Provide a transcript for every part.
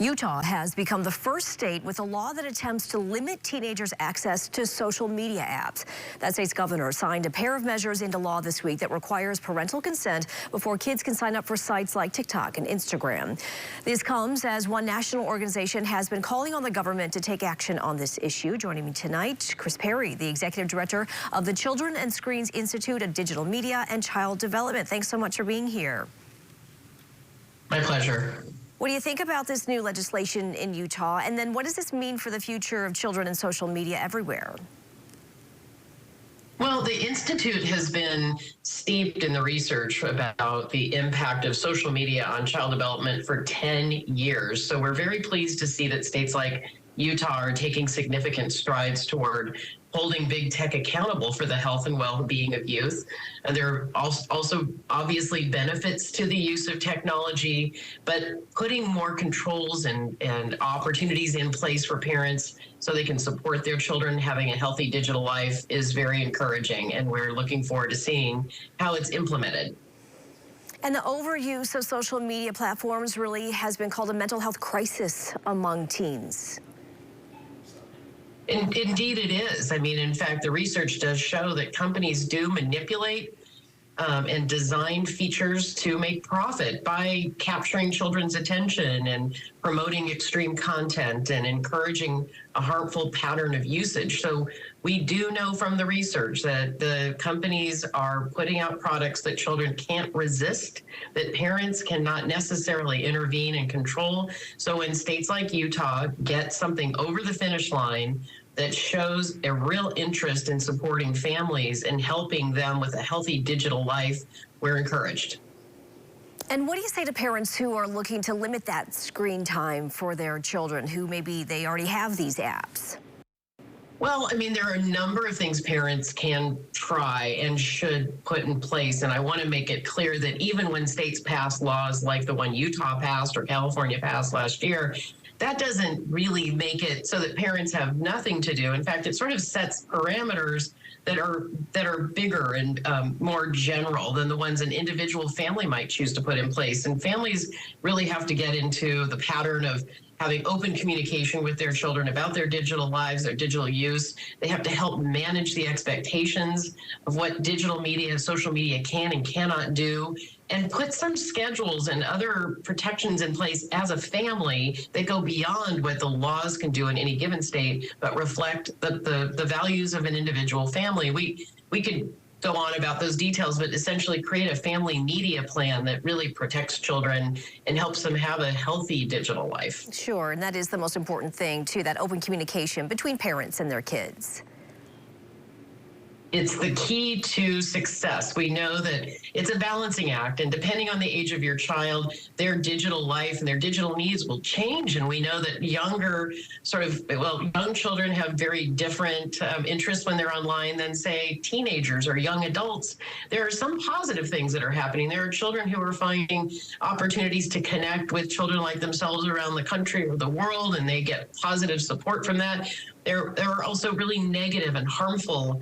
Utah has become the first state with a law that attempts to limit teenagers' access to social media apps. That state's governor signed a pair of measures into law this week that requires parental consent before kids can sign up for sites like TikTok and Instagram. This comes as one national organization has been calling on the government to take action on this issue. Joining me tonight, Chris Perry, the executive director of the Children and Screens Institute of Digital Media and Child Development. Thanks so much for being here. My pleasure. What do you think about this new legislation in Utah? And then what does this mean for the future of children and social media everywhere? Well, the Institute has been steeped in the research about the impact of social media on child development for 10 years. So we're very pleased to see that states like Utah are taking significant strides toward holding big tech accountable for the health and well-being of youth. And there are also obviously benefits to the use of technology, but putting more controls and opportunities in place for parents so they can support their children having a healthy digital life is very encouraging, and we're looking forward to seeing how it's implemented. And the overuse of social media platforms really has been called a mental health crisis among teens. Indeed it is. I mean, in fact, the research does show that companies do manipulate and design features to make profit by capturing children's attention and promoting extreme content and encouraging a harmful pattern of usage. So we do know from the research that the companies are putting out products that children can't resist, that parents cannot necessarily intervene and control. So when states like Utah get something over the finish line that shows a real interest in supporting families and helping them with a healthy digital life, we're encouraged. And what do you say to parents who are looking to limit that screen time for their children, who maybe they already have these apps? Well, I mean, there are a number of things parents can try and should put in place. And I want to make it clear that even when states pass laws like the one Utah passed or California passed last year, that doesn't really make it so that parents have nothing to do. In fact, it sort of sets parameters that are bigger and more general than the ones an individual family might choose to put in place. And families really have to get into the pattern of having open communication with their children about their digital lives, their digital use. They have to help manage the expectations of what digital media, social media can and cannot do, and put some schedules and other protections in place as a family that go beyond what the laws can do in any given state, but reflect the values of an individual family. We could go on about those details, but essentially create a family media plan that really protects children and helps them have a healthy digital life. Sure, and that is the most important thing, too, that open communication between parents and their kids. It's the key to success. We know that it's a balancing act, and depending on the age of your child, their digital life and their digital needs will change. And we know that young children have very different interests when they're online than, say, teenagers or young adults. There are some positive things that are happening. There are children who are finding opportunities to connect with children like themselves around the country or the world, and they get positive support from that. There are also really negative and harmful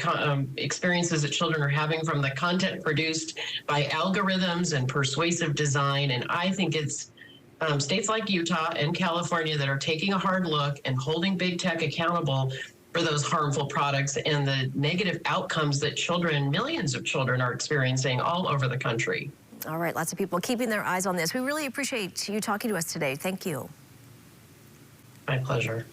experiences that children are having from the content produced by algorithms and persuasive design. And I think it's states like Utah and California that are taking a hard look and holding big tech accountable for those harmful products and the negative outcomes that children, millions of children, are experiencing all over the country. All right, lots of people keeping their eyes on this. We really appreciate you talking to us today. Thank you. My pleasure.